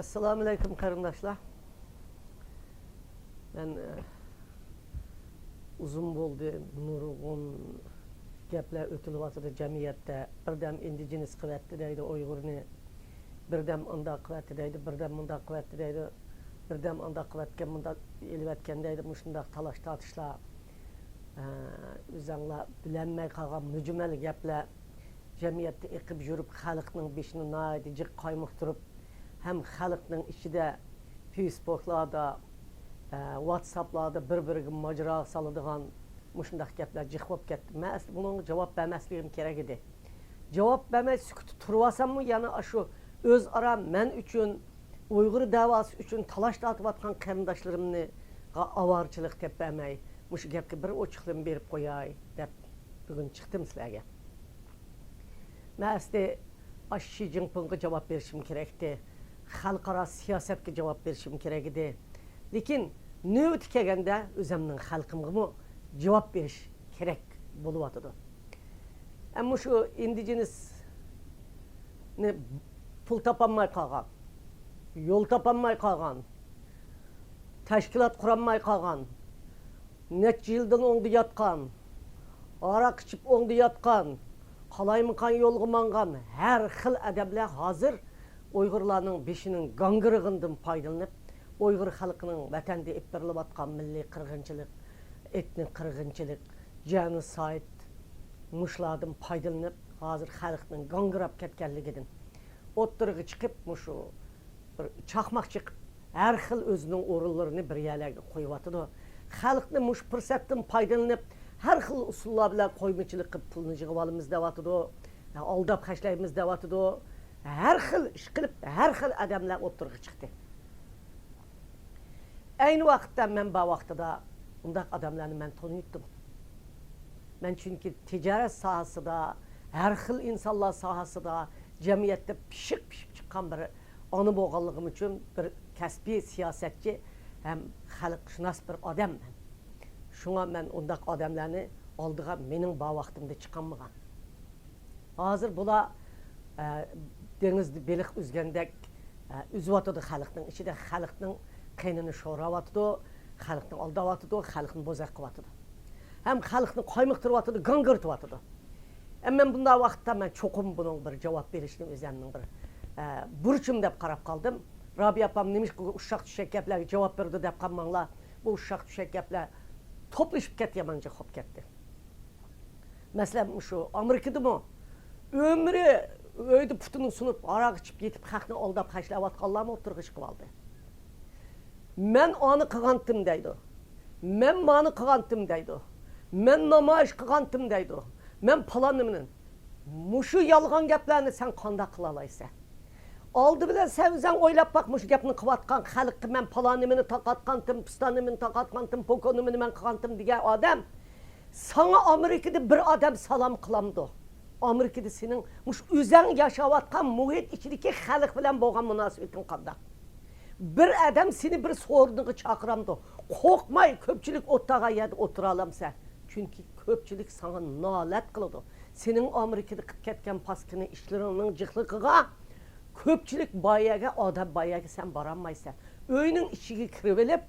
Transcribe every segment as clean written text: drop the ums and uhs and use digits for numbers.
Assalamu alaikum qarindoshlar. Ben uzun bo'ldi, nurg'un gaplar o'tilyapti jamiyatda. Birdam indigenous qilyapti deydi Uyg'urni, birdam undaq qilyapti deydi, birdam mundaq qilyapti deydi, birdam undaq qilyotgan, mundaq eliyotgan deydi. Mushundaq talash tortishlar, o'zinglar bilinmay qolgan mujmal gaplar jamiyatda eqib yurib, xalqning beshini noydi jiq qaymoq turib, hem xalqning ichida Facebook'larda, WhatsApp'larda bir-biriga majra saladigan mushundaq gaplar jiq bo'lib ketdi. Men asli bunga javob bermasligim kerak edi. Javob bermay sukut turvasammi, yana shu o'zaro men uchun, Uyg'ur davosi uchun talash tortayotgan qarindoshlarimni avorchilik deb bermay, mushu gapga bir ochiqlik berib qo'yay deb bugun chiqdim sizlarga. Men asli Xi Jinpingga javob berishim kerakdi. Xalqaro siyosatga javob berishim kerak edi. Lekin navbati kelganda o'zimning xalqimga javob berish kerak bo'lyotdi. Ammo shu indigenous ni pul topolmay qolgan, yo'l topolmay qolgan, tashkilot qurolmay qolgan, necha yildan o'ngda yotgan, aroq ichib o'ngda yotgan, qalaymiqan yo'lga mangan har xil adamlar hozir Uyg'urlarning beshining gangirig'idan foydalanib, Uyg'ur xalqining vatanda ipirilayotgan milliy qirg'inchilik, etnik qirg'inchilik, genosid mushlardan foydalanib, hozir xalqning gangirab ketganligidan o'ttirg'i chiqib, mushu bir chaqmoq chiqib, har xil o'zining o'rinlarini bir yerlarga qo'yibotdi. Xalqni mush fursatdan foydalanib, har xil usullar bilan qo'ymichilik qilib pulni yig'ib olamiz deyotdi, aldab qashlaymiz deyotdi. Her xil iş qilib, her xil adamlar o'ttirg'i chiqdi. Aynı vaqtda men bu vaqtda undaq adamlarni men tanıydım. Men çünkü ticaret sahasida, her xil insonlar sahasida jamiyatda pishib chiqqan bir ona bo'lganligim uchun bir kasbiy siyosatchi ham xalqshunos bir odamman. Shunga men undaq odamlarni oldiga mening bu vaqtimda chiqolmagan. Hozir bular denizde belik üzgendek üzüvatıdı xalqning içinde, xalqning qeynini sho'ravatıdı, xalqning aldavatıdı, xalqning bozaq qıvatıdı. Hem xalqning qaymıqtırvatıdı, gangırtıvatıdı. Ama bunda vaqtda men çoxum bunun bir cevap verişini özümning bir burchum deb qarab qaldım. Rabia apam nemish uşaq tushak gaplarga javob berdi deb qalmanglar. Bu uşaq tushak gaplar toplashib ketgancha qolib ketdi. Masalan, shu Amerikadami ömrü öydü putunu sunup, arak içip yetip, xalqni aldab qashlayotganlarni o'ttirg'i chiqib oldi. Men onu qilgandim deydi. Men mani qilgandim deydi. Men namoyish qilgandim deydi. Men palanimnin. Mushu yolg'on gaplarni sen qanday qila olaysan? Oldi bilan sen o'zing o'ylab baq, mushu gapni qilayotgan xalqqa men palanimni taqatgandim, pistanimni taqatgandim, pokonimni men qilgandim degan odam sana Amerikada bir odam salom qilamdi. Amerika'da senin o'zing yaşayotgan muhit ichidagi xalq bilan bo'lgan munosabating qanday? Bir adam seni bir so'rniga chaqiramdi. Qo'rqmay, ko'pchilik o'rtaga yerda o'tira olamsan. Chunki ko'pchilik sana nolat qiladi. Sening Amerikada qilib ketgan paskini ishlarining jiqliqiga ko'pchilik boyaga, odam boyaga sen borolmaysan. Uyning ichiga kirib olib,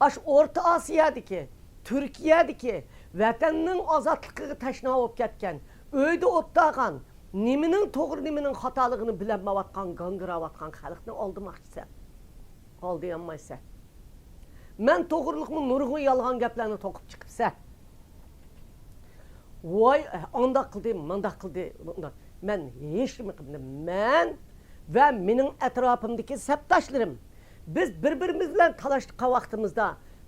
ash O'rta Osiyodagi, Turkiyadagi vatanning ozodligiga tashna bo'lib ketgan, öyde o'tdagan, nimenin to'g'ri, nimenin xatoligini bilmayotgan, gangiravatgan xalqni oldimoqchisan. Oldiyanmaysan. Men to'g'rilikmi nurg'un yolg'on gaplarni to'qib chiqibsan. Voy, undaq qildi, mundaq qildi. Men hech nima qilmadim. Men va mening atrofimdagi sabdoshlarim biz bir-birimiz bilan talashgan vaqtimizda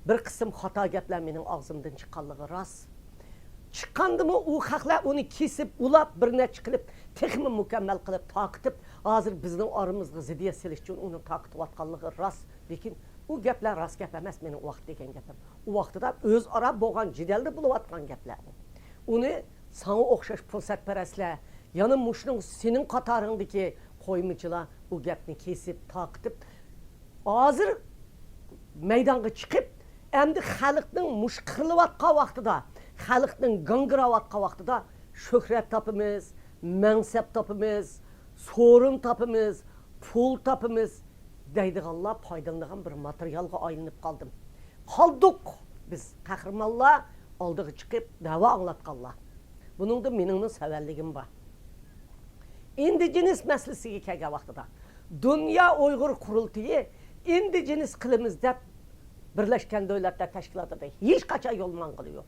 bir qism xato gaplar mening og'zimdan chiqqanligi rost. Çıkkandımı o xalqlar onu kesip, ulap bir neçe qilib, texmi mükemmel qilib, taqitib, hazır bizning aramızda zidiye selish uchun onu taqitib atqanlığı rast. Lekin o gaplar rast gap emas, mening vaqt degan gapim. O vaqtida o'zaro bo'lgan jidalda bo'lib atgan gaplar. Onu sana o'xshash fursatparastlar, yana mushning sening qatorindagi qo'ymichilar o gapni kesib, taqitib, hazır maydonga chiqib, endi xalqning mush qirilayotgan vaqtida xalqning gangiravatgan vaqtida shuhrat topimiz, mansab topimiz, so'rin topimiz, pul topimiz deydiğanlar paydalanılan bir materyalga aylanıp kaldım. Kaldık biz kahramanlar aldığı çıkıp dava anlatkanlar. Bunun da mening severligim var. Indigenis meselesiga kelgan vaqtida Dünya Uyghur Kurultayı indigenis qilamiz deb Birleşken Devletler Teşkilatı'da hiç kaça yolmanğılı yok.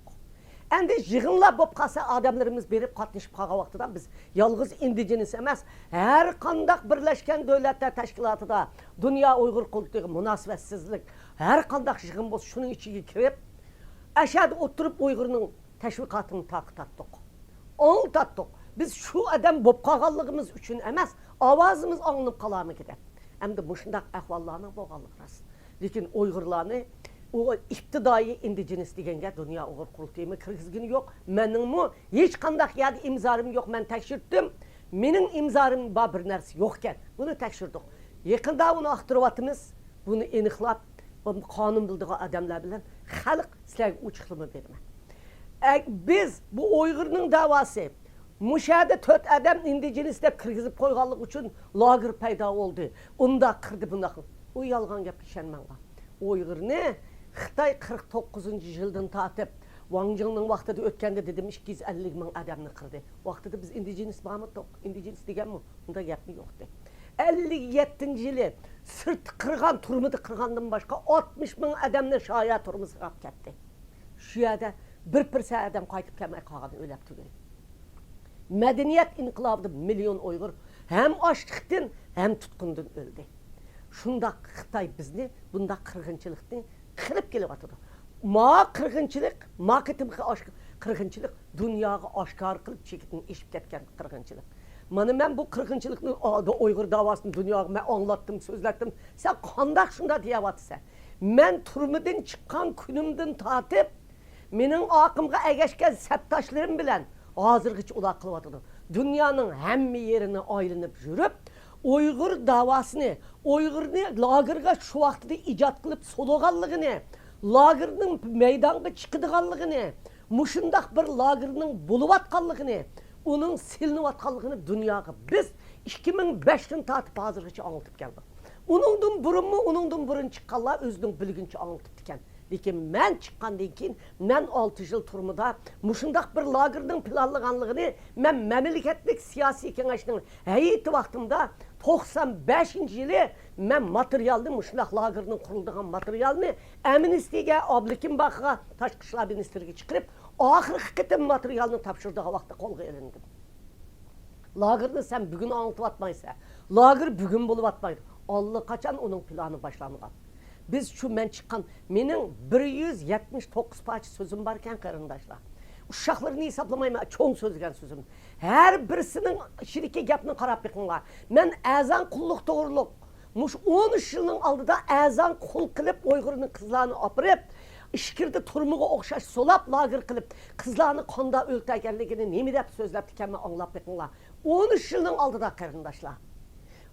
Endi yığınlar bo'lib qolsa odamlarimiz berib qatnashib qolgan vaqtidan biz yalğız indigenis emas, her qandaq Birleşken Devletler Teşkilatı'da Dünya Uyghur Kurultayı münasibetsizlik, her qandaq yığın bo'lsa şunun ichiga kirib, aşağıda oturup Uygur'un teşvikatını tattık. Onu tattık. Biz şu adam bo'lib qolganligimiz uchun emas, ovozimiz anlanib qolarmidi. Endi mushundaq ahvollarni bo'lganligi rost. Lekin Uyg'urlarni o iptidai indigenis deganga Dünya Uyghur Kurultayı kirgizgani yo'q. Meningmi hech qandaq yerda imzorim yo'q. Men tekshirdim. Mening imzorim bor bir narsa yo'q ekan. Buni tekshirdik. Yaqinda uni axtiryapmiz. Buni aniqlab, qonun bildigan odamlar bilan xalq sizlarga ochiqlama berman. Biz bu Uyg'urning da'vosi Muşada 4 adam indigenis deb kirgizib qo'yganlik uchun lager paydo bo'ldi. Unda qirdi bunaqa. O yalğan gap ishonmanglar. Uyg'urni Xitoy 49-yildan tortib Wang Jingning vaqtida o'tganda dedim 250 ming odamni qirdi. Vaqtida biz indigenis bormi yo'q. Indigenis deganmi? Unda gapmi yo'qdi. 57-yili sirt qirgan, turmudi qirgandan boshqa 60 ming odamni shoya turmuzi qilib ketdi. Shu yerda 1% odam qaytib kelmay qolgan o'lab tugadi. Medeniyet inqilabida milyon Uyghur hem açlıktan hem tutkundan öldü. Şunda Xitay bizni bunda qirg'inchilikni qilib kelyapti. Ma qirg'inchilik, marketingga qirg'inchilik, dunyoga oshkor qilib chekitini eshib ketgan qirg'inchilik. Mana men bu qirg'inchilikni Uyg'ur davosini dunyoga men anlatdim, so'zlatdim. Sen qanday shunda deyapsan? Men turmudan chiqqan kunimdan tortib, mening oqimga agashgan sabtashlarim bilan hazırgıç ular qılıvatıdı. Dünyanın hemmi yerini aylanıp yürüp, Uyghur davasını, Uyg'urni lagerga şu vaqtida ijod qilib soluğanlığını, lagerning meydanga chiqadiganligini, mushundaq bir lagerning bo'layotganligini, uning silinayotganligini dunyoga biz 2005dan tortib hozirgacha anlatib keldik. Uningdan burun chiqqanlar o'zining bilguncha anlatib ekan. Lekin men chiqqandan keyin men 6 yil turmida mushundaq bir lagerning planlanganligini men mamlakatlik siyosiy kengashning hayati vaqtimda 95-yili men materialni mushundaq lagerning qurildigan materialni Amnesty'ga, Abdukim Bax'a, Tashqi ishlar ministriga chiqarib, oxirgi qitim materialni topshirdigan vaqtda qo'lga ilindim. Lagerni sen bugun anlatyapmaysan. Lager bugun bo'layotmaydi. Allaqachon uning plani boshlangan. Biz şu men çıkan, mening 179 parça sözüm varken qarindoshlar. Uşaqlarını hesaplamayman, çoğun sözlügen sözüm. Her birisinin şirike gapını qarab bakinglar. Men azan qulluq to'g'riliq. Mush 13 yılın aldıda azan qul qilib Uyg'urning qizlarini opirib, ishkirda turmuga o'xshash solab lager qilib, qizlarni qonda o'ltirganligini nima deb so'zlab ekanman anglab bakinglar. 13 yılın aldıda qarindoshlar.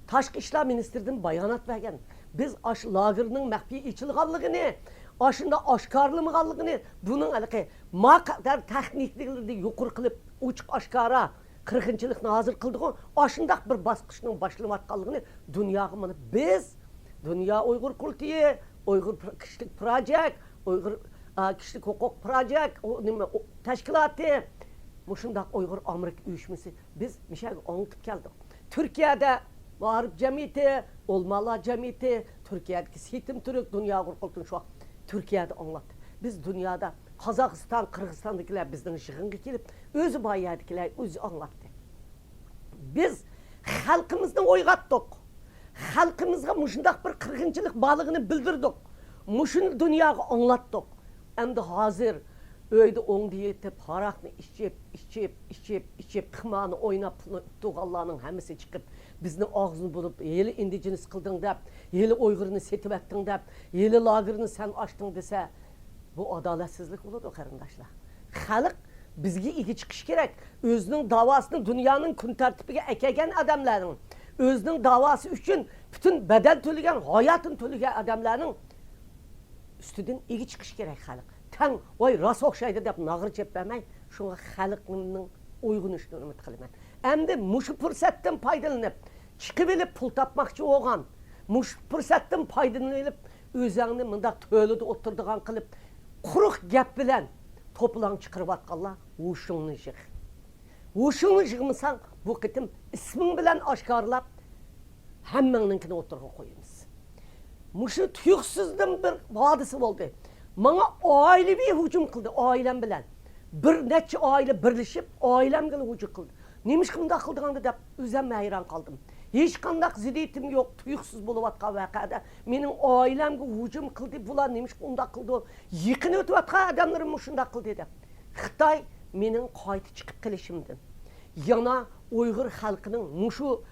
Tashqi ishlar ministridan bayonot bergan. Biz aş lagerning maxfiy ichilganligini, aşında oshkorlanmaganligini, buning alaqi maqdar texnikliklarni yuqori qilib, ochiq oshkora qirg'inchilikni hozir qildik. Aşındaq bir bosqichning boshlanayotganligini dunyoga mana biz Dünya Uyghur Kurultayı, Uyghur Kishilik Project, Uyghur Kishilik Huquq Project, tashkiloti, mushundaq Uyghur Amerika uyushmasi biz mishaga anlatib keldik. Türkiye'de Mağrib Cemiyeti, Olmalar Cemiyeti, Türkiye'deki Sitim Türk, Dünya Uyghur Kurultayı şu an Türkiye'de anlattı. Biz dünyada Kazakistan, Kırgızistan'dakiler bizden yığınga kelip, özü bayadıkiler özü anlattı. Biz halkımızdan oygattık. Halkımızga muşundaq bir qirg'inchilik borligini bildirdik. Muşunu dunyoga anlattık. Endi hozir öyde oңda yetip, haraqni içip, qimani oynap, tuğallarının hemisi çıkıp, bizni ağzını bulup, yeli indigenis qıldın dep, yeli Uyg'urni setib ettin dep, yeli lagerini sen açtın dese, bu adaletsizlik olur qarindoshlar. Xalq bizga ega chiqish kerak. O'zining davosini dunyoning kun tartibiga akagan odamlarning, o'zining davosi uchun bütün bedel to'lagan, hayotini to'lagan odamlarning ustidan ega chiqish kerak xalq. Tan voy rost o'xshaydi deb nag'ir chepmay, shunga xalqning uyg'unishini umid qilaman. Endi mushu fursatdan foydalanib, chiqib elib pul topmoqchi bo'lgan, Muş fırsatdan faydalanıp özüңni mındaq töölüde oturduğan kılıp quruq gap bilen toplan çıkırıp atqanlar uşuңni jıg. Uşuңni jıgmısan bu qitim ismin bilen aşkarlap hemmeňninkini oturğa koyumuz. Muşu tuyuksuzdan bir hadisi oldu. Bana ailevi hücum kıldı ailem bilen. Bir neçe aile birleşip ailem gibi hücum kıldı. Neymiş kımda kıldığını da özüm hayran kaldım. Hiç kandak zidiyetim yok, tuyuksuz bulup atkan vakada. Benim ailem gibi hücum kıldı. Bular neymiş kımda kıldı. Yıkın ötüp atkan adamlarım muşunda kıldı dedi. Xitay menin kayıtı çıkıp gelişimden. Yana Uygur halkının muşu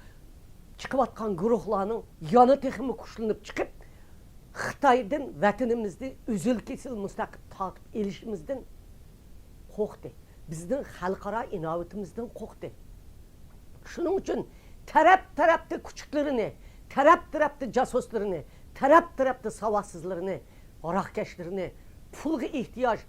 çıkıp atkan güruhlarının yanı tekimi kuşlanıp çıkıp Xitay'dan vatanımızda üzül kesil müstakil takip elişimizden korktu. Bizden halkara inavetimizden korktu. Şunun için tarafta küçüklerini, tarafta casuslarını, tarafta savaşsızlarını, arakkeşlerini, pulga ihtiyaç,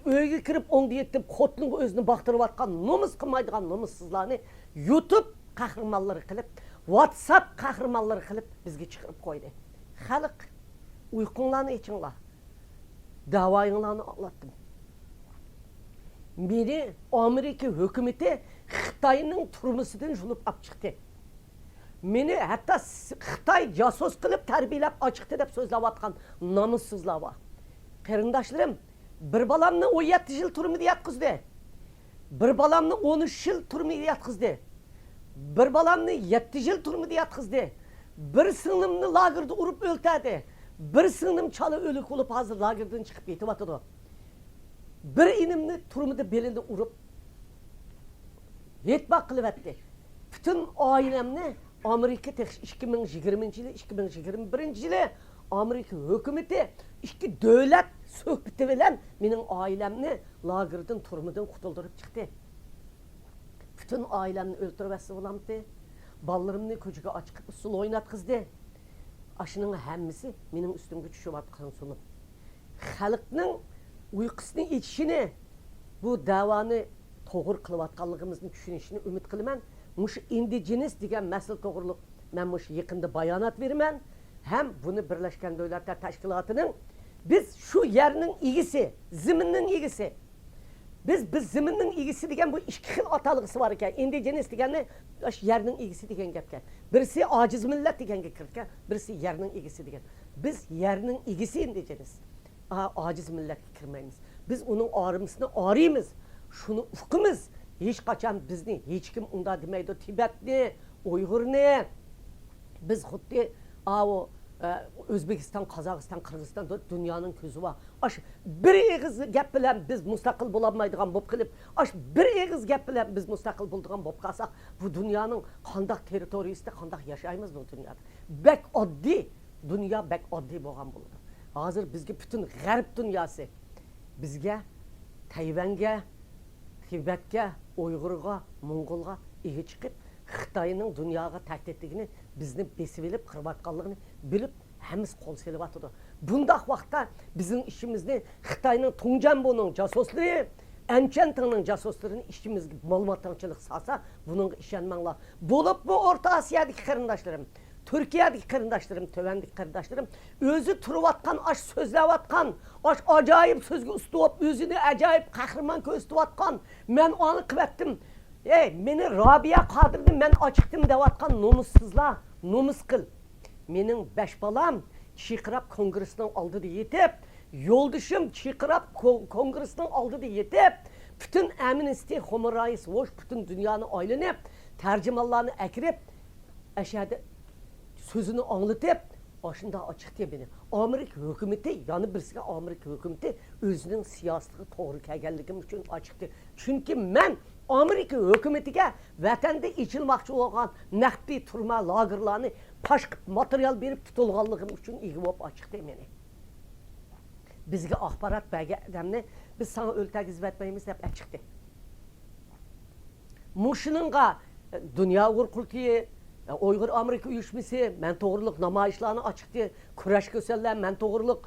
öyge kirip onu yetip kotlun özünü baktırıp atkan, nomus kılmaydıgan nomussuzlarını YouTube kahramanları kılıp, WhatsApp kahramanları kılıp bizge çıkırıp koydu. Halk uykunlarını içinler. Davayınlarını anlattım. Beni Amerika hükümeti Xitay'ın turmusidan julup ap çıktı. Meni hatta Xitay casus kılıp terbiyelep açıktı dep sözlep atkan namussuzlar var. Qarindaşlarım, bir balamni 17 yıl turmida yatkızdı. Bir balamni 13 yıl turmida yatkızdı. Bir balamni 7 yıl turmida yatkızdı. Bir singlimni lagerda urup öldürdü. Bir singlim çalı ölük olup hazır lagerdan çıkıp yetip atıdı. Bir inimni turmida belinde urup yetbak kılıp etti. Bütün ailemni Amerika 2020 yılı, 2021 yılı Amerika hükümeti iki devlet söhbeti bilen benim ailemni lagerdan turmudan kutuldurup çıktı. Bütün ailemni öldürmesi olamdı. Ballarımni köcüge açık usul oynatkızdı. Aşının hemmisi benim üstümge düşüp atkan sunum. Halkның uykusunu içişini, bu davanı toğır kılıp atkanlığımızın düşünüşünü ümit kılıman. Muş indigenis degen mesele toğırlık. Ben muş yakında bayanat verimen. Hem bunu Birleşken Devletler Teşkilatı'nın biz şu yerinin ilgisi, ziminin ilgisi. Biz ziminin ilgisi degen bu iki xil atalıqısı var iken. Indigenis degen ne? Yerinin ilgisi degen gepken. Birisi aciz millet degen gekirken, birisi yerinin ilgisi degen. Biz yerinin ilgisi indigenis. Aciz millet kirmeyimiz. Biz onun ağrımısını ağrıyımız. Şunu ufkumuz. Hiç kaçan bizni, hiç kim onda demeydi. Tibetli, Uygur ne? Biz xuddi Özbekistan, Kazakistan, Kırgızistan dünyanın közü var. Aş bir eğiz gap bilen biz müstakil bulamaydıgan bop kılıp, aş bir eğiz gap bilen biz müstakil bulduğan bop kalsak, bu dünyanın kandak teritoriyasında kandak yaşayımız bu dünyada. Bek oddi, dünya bek oddi boğan buldu. Hazır bizge bütün garip dünyası, bizge, Tayvan'ga, Tibet'ga, Uygur'ga, Mongol'ga iyi çıkıp, Xitay'ın dünyaya tehditliğini bizni besip elip, kırbatkanlığını bilip hemiz kol selip atıdı. Bundak vakta bizim işimizni Xitay'ın Tungjanbo'nun casusları, Enchanta'nın casuslarını işimizde malumatçılık sağsa bunun işenmenler. Bulup bu Orta Asya'daki karındaşlarım, Türkiye'deki karındaşlarım, Tövendeki karındaşlarım özü turuvatkan, aş sözlevatkan, aş acayip sözgü üstüvap, özünü acayip kahraman köstüvatkan, men onu kıvettim. Meni Rabia Kadir'dim, men açıktım devatkan nomussuzlar, nomus kıl. Menin 5 balam Çiqirap Kongresi'nin aldığı yetip, yolduşum Çiqirap Kongresi'nin aldığı yetip, bütün Amnesty Human Rights Watch, bütün dünyanın aylanıp, tercümanlarını ekirip, eşhede sözünü anlatıp, aşında açık diye beni. Amerika hükümeti, yani birisi Amerika hükümeti özünün siyaseti doğru kelgenliğim için açıktı. Çünkü ben Amerika hükümetiga vatanda içilmoqchi bo'lgan naqdi turma lagerlarni pashq material berib tutilganligim uchun ega bo'lib ochiqdi meni. Bizga axborot bergan odamni biz sana o'ltagizib etmaymiz deb ochiqdi. Mushuninga dunyo urqultiyi Uygur Amerika uyushmasi men to'g'riliq namoyishlarni ochiqdi, kurash ko'sallar men to'g'riliq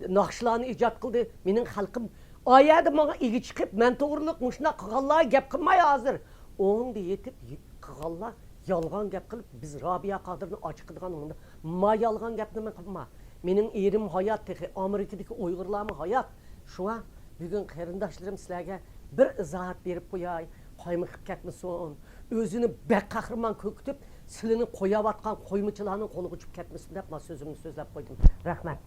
naqshlarni ijod qildi. Mening xalqim ayada bana ilgi çıkıp men toğruluk muşuna kıgallığa gap kılmaya hazır. Onun da yetip kıgallığa yolg'on gap qilib biz Robiya Qodirni ochiqdigan unda ma yolg'on gapni men qilma. Mening erim hayot texi Amerikadagi Uyg'urlarning hayot. Shuna bugun qarindoshlarim sizlarga bir izohat berib qo'yay. Qoymiqib ketmasin. O'zini bek qahramon ko'kitib, silini qo'yayotgan qo'ymichilarning qo'liga uchib ketmasin deb men so'zimni so'zlab qo'ydim. Rahmat.